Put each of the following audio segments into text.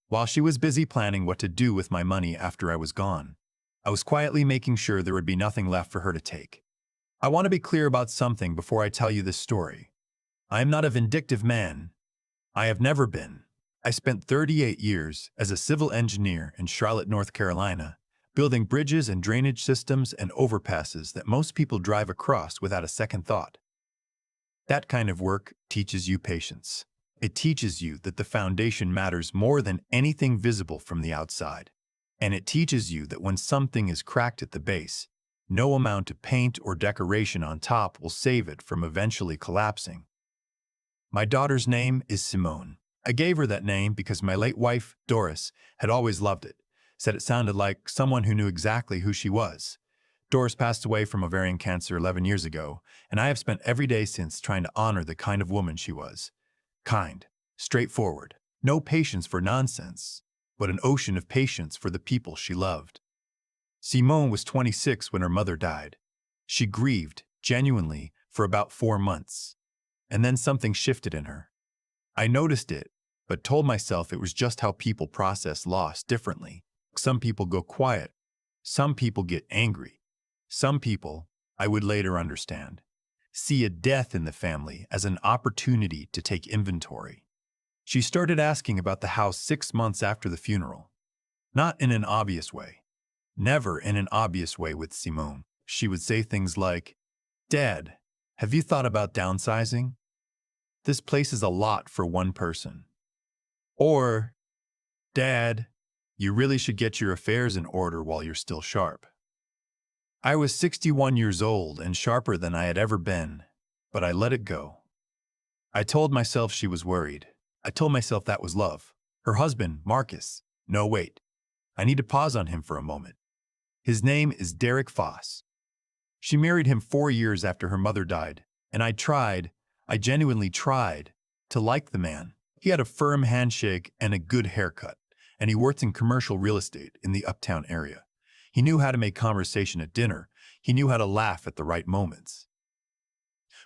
While she was busy planning what to do with my money after I was gone, I was quietly making sure there would be nothing left for her to take. I want to be clear about something before I tell you this story. I am not a vindictive man. I have never been. I spent 38 years as a civil engineer in Charlotte, North Carolina, building bridges and drainage systems and overpasses that most people drive across without a second thought. That kind of work teaches you patience. It teaches you that the foundation matters more than anything visible from the outside. And it teaches you that when something is cracked at the base, no amount of paint or decoration on top will save it from eventually collapsing. My daughter's name is Simone. I gave her that name because my late wife, Doris, had always loved it, said it sounded like someone who knew exactly who she was. Doris passed away from ovarian cancer 11 years ago, and I have spent every day since trying to honor the kind of woman she was. Kind, straightforward, no patience for nonsense, but an ocean of patience for the people she loved. Simone was 26 when her mother died. She grieved, genuinely, for about 4 months. And then something shifted in her. I noticed it, but told myself it was just how people process loss differently. Some people go quiet. Some people get angry. Some people, I would later understand, see a death in the family as an opportunity to take inventory. She started asking about the house 6 months after the funeral. Not in an obvious way. Never in an obvious way with Simone. She would say things like, "Dad, have you thought about downsizing? This place is a lot for one person." Or, "Dad, you really should get your affairs in order while you're still sharp." I was 61 years old and sharper than I had ever been, but I let it go. I told myself she was worried. I told myself that was love. Her husband, Marcus. No, wait. I need to pause on him for a moment. His name is Derek Foss. She married him 4 years after her mother died, and I genuinely tried, to like the man. He had a firm handshake and a good haircut, and he worked in commercial real estate in the uptown area. He knew how to make conversation at dinner. He knew how to laugh at the right moments.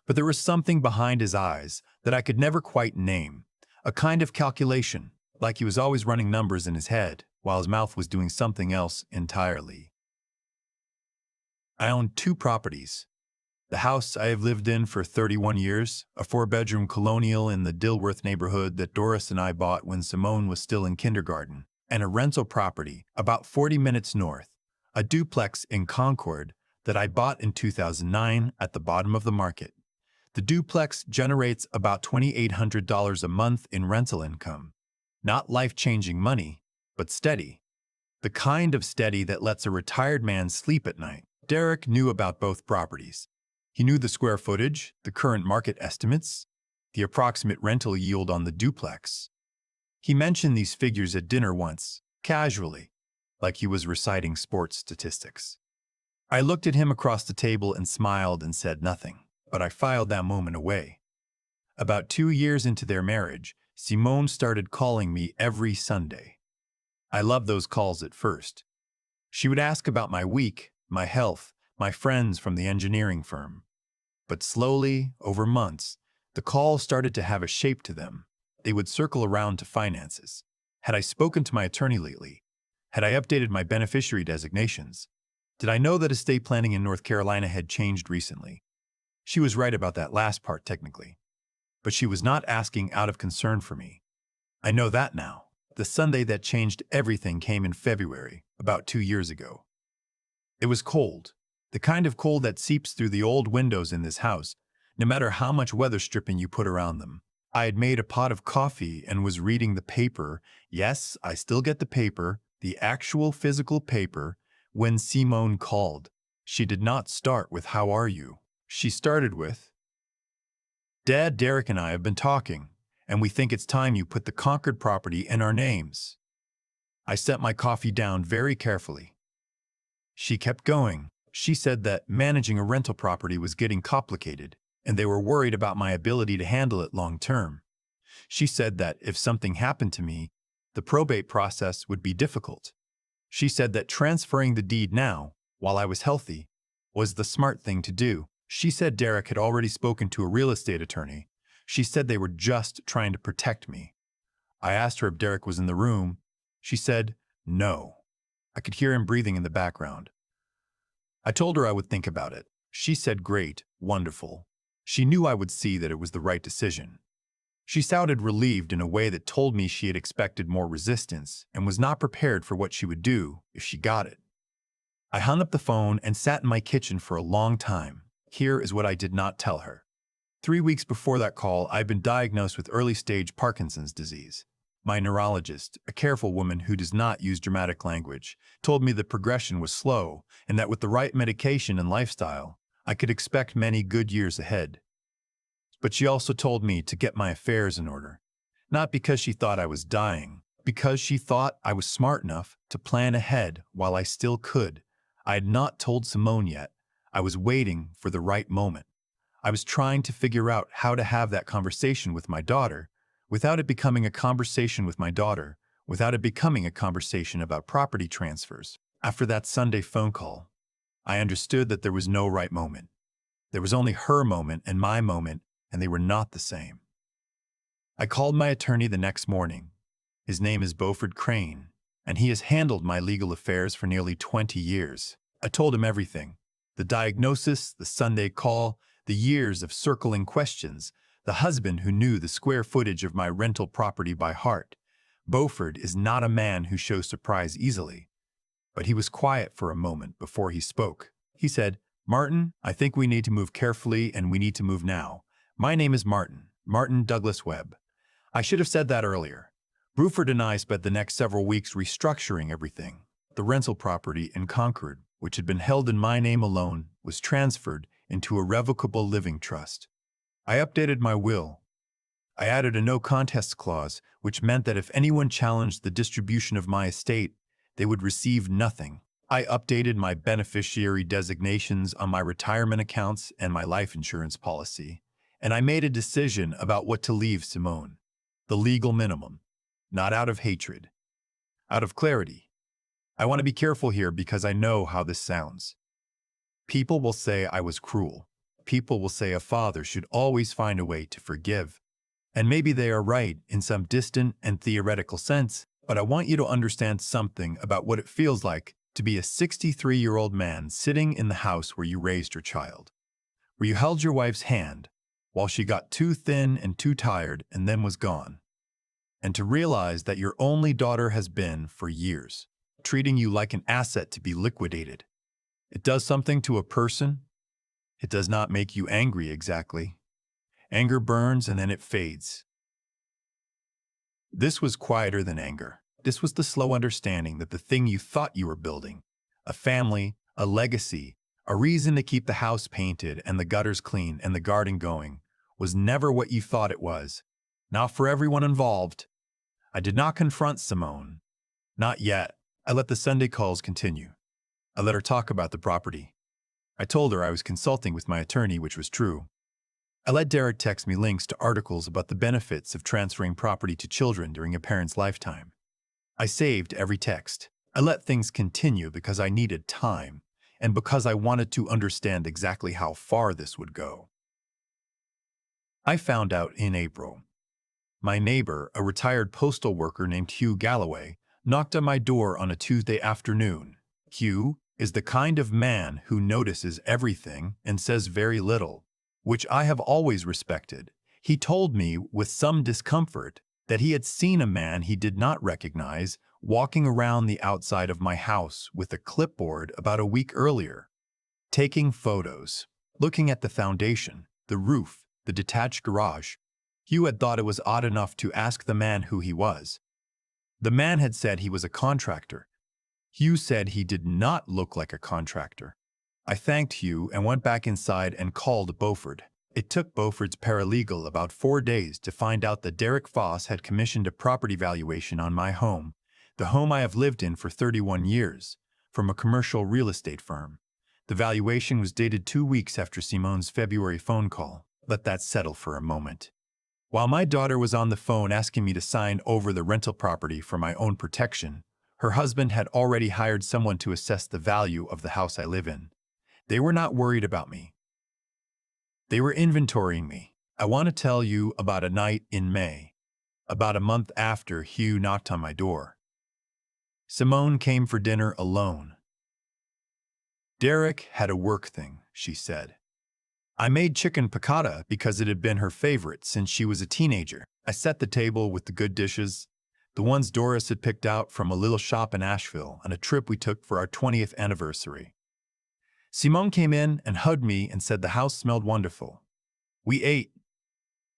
But there was something behind his eyes that I could never quite name, a kind of calculation, like he was always running numbers in his head while his mouth was doing something else entirely. I own 2 properties. The house I have lived in for 31 years, a 4-bedroom colonial in the Dilworth neighborhood that Doris and I bought when Simone was still in kindergarten, and a rental property about 40 minutes north, a duplex in Concord that I bought in 2009 at the bottom of the market. The duplex generates about $2,800 a month in rental income. Not life-changing money, but steady. The kind of steady that lets a retired man sleep at night. Derek knew about both properties. He knew the square footage, the current market estimates, the approximate rental yield on the duplex. He mentioned these figures at dinner once, casually, like he was reciting sports statistics. I looked at him across the table and smiled and said nothing, but I filed that moment away. About 2 years into their marriage, Simone started calling me every Sunday. I loved those calls at first. She would ask about my week, my health, my friends from the engineering firm. But slowly, over months, the calls started to have a shape to them. They would circle around to finances. Had I spoken to my attorney lately? Had I updated my beneficiary designations? Did I know that estate planning in North Carolina had changed recently? She was right about that last part technically. But she was not asking out of concern for me. I know that now. The Sunday that changed everything came in February, about 2 years ago. It was cold. The kind of cold that seeps through the old windows in this house, no matter how much weather stripping you put around them. I had made a pot of coffee and was reading the paper. Yes, I still get the paper, the actual physical paper, when Simone called. She did not start with, "How are you?" She started with, "Dad, Derek and I have been talking, and we think it's time you put the Concord property in our names." I set my coffee down very carefully. She kept going. She said that managing a rental property was getting complicated, and they were worried about my ability to handle it long term. She said that if something happened to me, the probate process would be difficult. She said that transferring the deed now, while I was healthy, was the smart thing to do. She said Derek had already spoken to a real estate attorney. She said they were just trying to protect me. I asked her if Derek was in the room, She said, "No." I could hear him breathing in the background. I told her I would think about it. She said, "Great, wonderful." She knew I would see that it was the right decision. She sounded relieved in a way that told me she had expected more resistance and was not prepared for what she would do if she got it. I hung up the phone and sat in my kitchen for a long time. Here is what I did not tell her. 3 weeks before that call, I'd been diagnosed with early-stage Parkinson's disease. My neurologist, a careful woman who does not use dramatic language, told me the progression was slow and that with the right medication and lifestyle, I could expect many good years ahead. But she also told me to get my affairs in order. Not because she thought I was dying, because she thought I was smart enough to plan ahead while I still could. I had not told Simone yet. I was waiting for the right moment. I was trying to figure out how to have that conversation with my daughter without it becoming a conversation with my daughter, without it becoming a conversation about property transfers. After that Sunday phone call, I understood that there was no right moment. There was only her moment and my moment, and they were not the same. I called my attorney the next morning. His name is Beaufort Crane, and he has handled my legal affairs for nearly 20 years. I told him everything: the diagnosis, the Sunday call, the years of circling questions, the husband who knew the square footage of my rental property by heart. Beaufort is not a man who shows surprise easily, but he was quiet for a moment before he spoke. He said, "Martin, I think we need to move carefully and we need to move now. My name is Martin Douglas Webb. I should have said that earlier." Bruford and I spent the next several weeks restructuring everything. The rental property in Concord, which had been held in my name alone, was transferred into a revocable living trust. I updated my will. I added a no-contest clause, which meant that if anyone challenged the distribution of my estate, they would receive nothing. I updated my beneficiary designations on my retirement accounts and my life insurance policy, and I made a decision about what to leave Simone. The legal minimum. Not out of hatred. Out of clarity. I want to be careful here because I know how this sounds. People will say I was cruel. People will say a father should always find a way to forgive. And maybe they are right in some distant and theoretical sense, but I want you to understand something about what it feels like to be a 63-year-old man sitting in the house where you raised your child, where you held your wife's hand while she got too thin and too tired and then was gone, and to realize that your only daughter has been, for years, treating you like an asset to be liquidated. It does something to a person. It does not make you angry exactly. Anger burns and then it fades. This was quieter than anger. This was the slow understanding that the thing you thought you were building, a family, a legacy, a reason to keep the house painted and the gutters clean and the garden going, was never what you thought it was. Not for everyone involved. I did not confront Simone. Not yet. I let the Sunday calls continue. I let her talk about the property. I told her I was consulting with my attorney, which was true. I let Derek text me links to articles about the benefits of transferring property to children during a parent's lifetime. I saved every text. I let things continue because I needed time and because I wanted to understand exactly how far this would go. I found out in April. My neighbor, a retired postal worker named Hugh Galloway, knocked on my door on a Tuesday afternoon. Hugh is the kind of man who notices everything and says very little, which I have always respected. He told me with some discomfort that he had seen a man he did not recognize walking around the outside of my house with a clipboard about a week earlier, taking photos, looking at the foundation, the roof, the detached garage. Hugh had thought it was odd enough to ask the man who he was. The man had said he was a contractor. Hugh said he did not look like a contractor. I thanked Hugh and went back inside and called Beaufort. It took Beaufort's paralegal about 4 days to find out that Derek Foss had commissioned a property valuation on my home, the home I have lived in for 31 years, from a commercial real estate firm. The valuation was dated 2 weeks after Simone's February phone call. Let that settle for a moment. While my daughter was on the phone asking me to sign over the rental property for my own protection, her husband had already hired someone to assess the value of the house I live in. They were not worried about me. They were inventorying me. I want to tell you about a night in May, about a month after Hugh knocked on my door. Simone came for dinner alone. Derek had a work thing, she said. I made chicken piccata because it had been her favorite since she was a teenager. I set the table with the good dishes, the ones Doris had picked out from a little shop in Asheville on a trip we took for our 20th anniversary. Simone came in and hugged me and said the house smelled wonderful. We ate.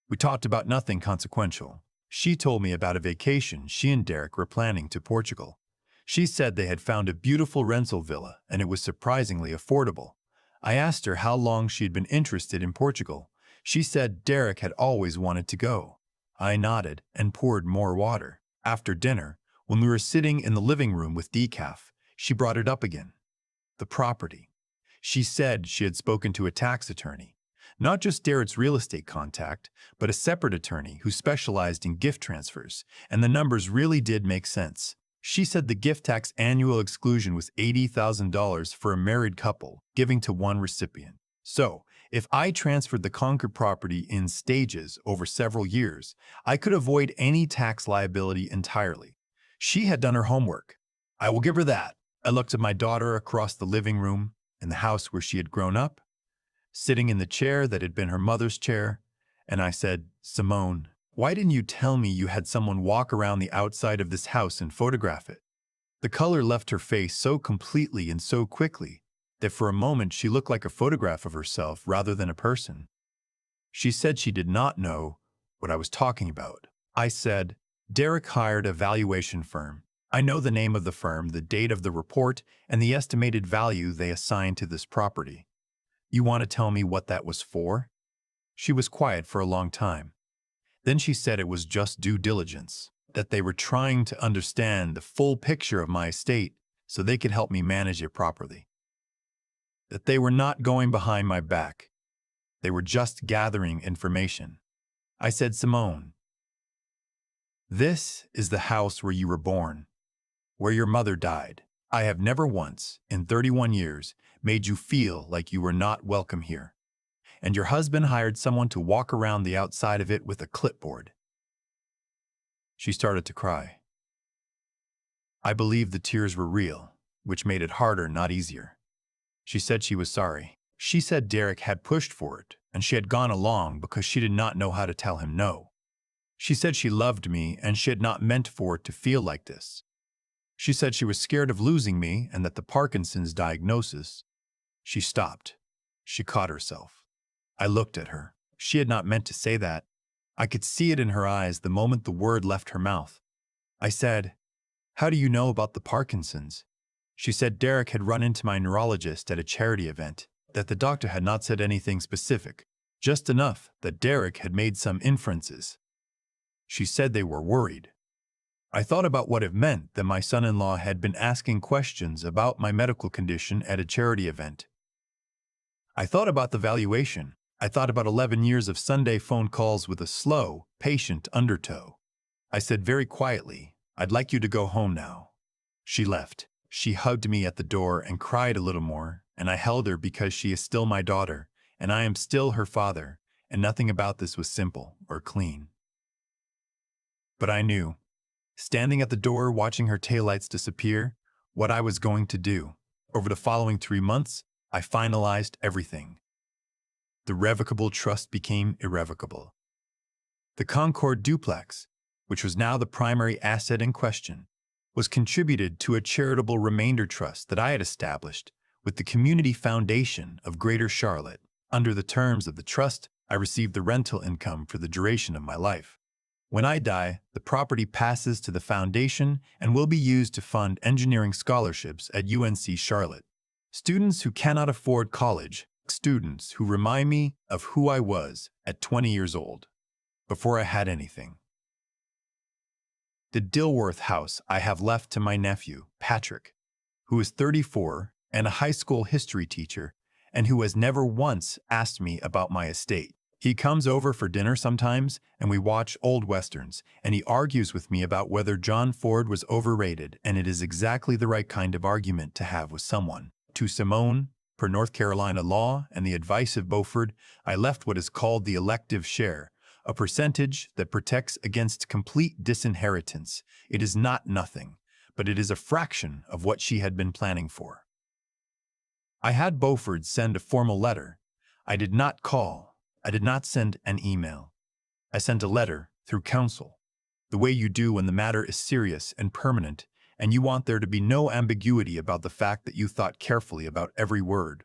We talked about nothing consequential. She told me about a vacation she and Derek were planning to Portugal. She said they had found a beautiful rental villa and it was surprisingly affordable. I asked her how long she had been interested in Portugal. She said Derek had always wanted to go. I nodded and poured more water. After dinner, when we were sitting in the living room with decaf, she brought it up again. The property. She said she had spoken to a tax attorney. Not just Derek's real estate contact, but a separate attorney who specialized in gift transfers, and the numbers really did make sense. She said the gift tax annual exclusion was $80,000 for a married couple, giving to one recipient. So, if I transferred the Concord property in stages over several years, I could avoid any tax liability entirely. She had done her homework. I will give her that. I looked at my daughter across the living room in the house where she had grown up, sitting in the chair that had been her mother's chair, and I said, Simone, why didn't you tell me you had someone walk around the outside of this house and photograph it? The color left her face so completely and so quickly that for a moment she looked like a photograph of herself rather than a person. She said she did not know what I was talking about. I said, Derek hired a valuation firm. I know the name of the firm, the date of the report, and the estimated value they assigned to this property. You want to tell me what that was for? She was quiet for a long time. Then she said it was just due diligence, that they were trying to understand the full picture of my estate so they could help me manage it properly. That they were not going behind my back. They were just gathering information. I said, Simone, this is the house where you were born, where your mother died. I have never once, in 31 years, made you feel like you were not welcome here. And your husband hired someone to walk around the outside of it with a clipboard. She started to cry. I believed the tears were real, which made it harder, not easier. She said she was sorry. She said Derek had pushed for it, and she had gone along because she did not know how to tell him no. She said she loved me, and she had not meant for it to feel like this. She said she was scared of losing me and that the Parkinson's diagnosis. She stopped. She caught herself. I looked at her. She had not meant to say that. I could see it in her eyes the moment the word left her mouth. I said, How do you know about the Parkinson's? She said Derek had run into my neurologist at a charity event, that the doctor had not said anything specific, just enough that Derek had made some inferences. She said they were worried. I thought about what it meant that my son-in-law had been asking questions about my medical condition at a charity event. I thought about the valuation. I thought about 11 years of Sunday phone calls with a slow, patient undertow. I said very quietly, I'd like you to go home now. She left. She hugged me at the door and cried a little more, and I held her because she is still my daughter, and I am still her father, and nothing about this was simple or clean. But I knew, standing at the door watching her taillights disappear, what I was going to do. Over the following 3 months, I finalized everything. The revocable trust became irrevocable. The Concord duplex, which was now the primary asset in question, was contributed to a charitable remainder trust that I had established with the Community Foundation of Greater Charlotte. Under the terms of the trust, I received the rental income for the duration of my life. When I die, the property passes to the foundation and will be used to fund engineering scholarships at UNC Charlotte. Students who cannot afford college, students who remind me of who I was at 20 years old, before I had anything. The Dilworth house I have left to my nephew, Patrick, who is 34 and a high school history teacher, and who has never once asked me about my estate. He comes over for dinner sometimes, and we watch old westerns, and he argues with me about whether John Ford was overrated, and it is exactly the right kind of argument to have with someone. To Simone, per North Carolina law and the advice of Beaufort, I left what is called the elective share, a percentage that protects against complete disinheritance. It is not nothing, but it is a fraction of what she had been planning for. I had Beaufort send a formal letter. I did not call. I did not send an email. I sent a letter through counsel, the way you do when the matter is serious and permanent, and you want there to be no ambiguity about the fact that you thought carefully about every word.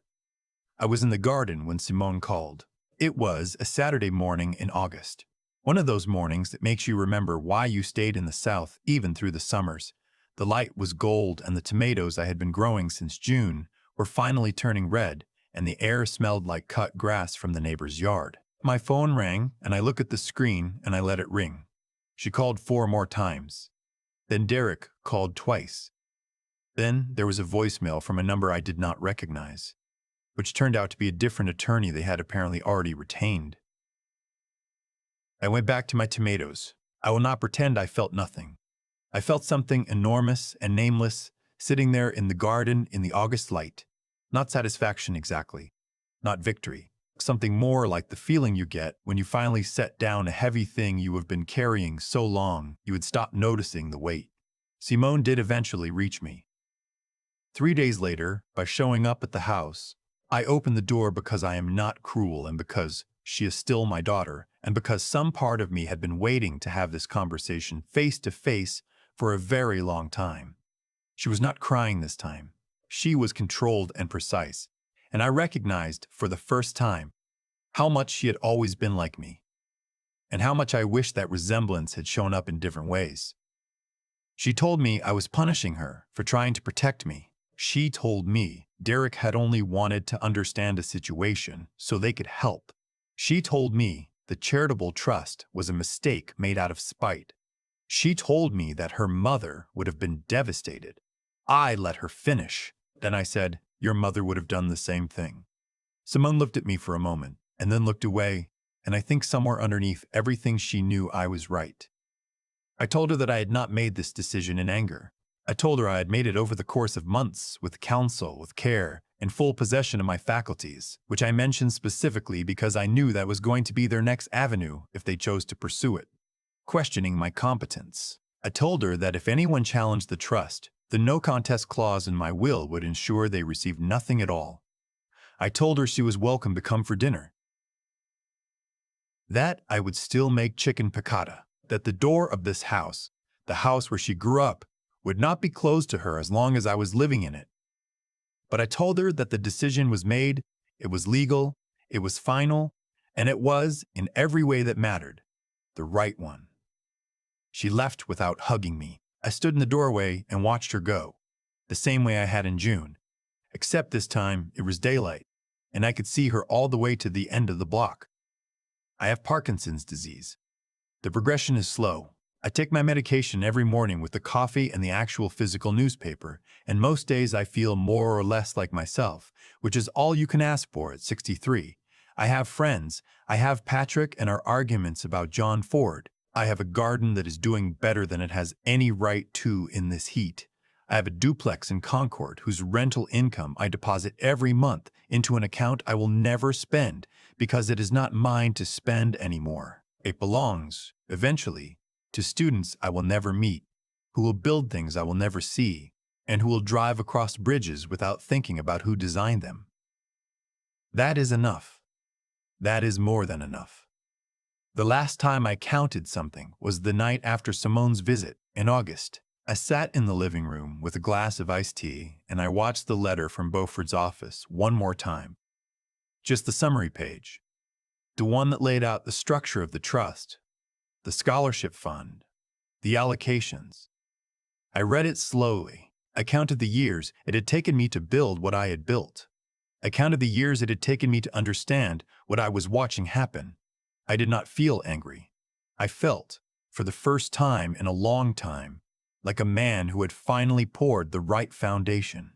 I was in the garden when Simone called. It was a Saturday morning in August. One of those mornings that makes you remember why you stayed in the South even through the summers. The light was gold and the tomatoes I had been growing since June were finally turning red, and the air smelled like cut grass from the neighbor's yard. My phone rang, and I look at the screen and I let it ring. She called 4 more times. Then Derek called twice. Then there was a voicemail from a number I did not recognize, which turned out to be a different attorney they had apparently already retained. I went back to my tomatoes. I will not pretend I felt nothing. I felt something enormous and nameless sitting there in the garden in the August light. Not satisfaction exactly, not victory. Something more like the feeling you get when you finally set down a heavy thing you have been carrying so long you would stop noticing the weight. Simone did eventually reach me. 3 days later, by showing up at the house, I opened the door because I am not cruel and because she is still my daughter and because some part of me had been waiting to have this conversation face to face for a very long time. She was not crying this time. She was controlled and precise, and I recognized for the first time how much she had always been like me, and how much I wished that resemblance had shown up in different ways. She told me I was punishing her for trying to protect me. She told me Derek had only wanted to understand a situation so they could help. She told me the charitable trust was a mistake made out of spite. She told me that her mother would have been devastated. I let her finish. Then I said, "Your mother would have done the same thing." Simone looked at me for a moment and then looked away, and I think somewhere underneath everything she knew I was right. I told her that I had not made this decision in anger. I told her I had made it over the course of months, with counsel, with care, in full possession of my faculties, which I mentioned specifically because I knew that was going to be their next avenue if they chose to pursue it, questioning my competence. I told her that if anyone challenged the trust, the no contest clause in my will would ensure they received nothing at all. I told her she was welcome to come for dinner, that I would still make chicken piccata, that the door of this house, the house where she grew up, would not be closed to her as long as I was living in it. But I told her that the decision was made, it was legal, it was final, and it was, in every way that mattered, the right one. She left without hugging me. I stood in the doorway and watched her go, the same way I had in June, except this time it was daylight, and I could see her all the way to the end of the block. I have Parkinson's disease. The progression is slow. I take my medication every morning with the coffee and the actual physical newspaper, and most days I feel more or less like myself, which is all you can ask for at 63. I have friends. I have Patrick and our arguments about John Ford. I have a garden that is doing better than it has any right to in this heat. I have a duplex in Concord whose rental income I deposit every month into an account I will never spend because it is not mine to spend anymore. It belongs, eventually, to students I will never meet, who will build things I will never see, and who will drive across bridges without thinking about who designed them. That is enough. That is more than enough. The last time I counted something was the night after Simone's visit in August. I sat in the living room with a glass of iced tea, and I watched the letter from Beaufort's office one more time. Just the summary page. The one that laid out the structure of the trust, the scholarship fund, the allocations. I read it slowly. I counted the years it had taken me to build what I had built. I counted the years it had taken me to understand what I was watching happen. I did not feel angry. I felt, for the first time in a long time, like a man who had finally poured the right foundation.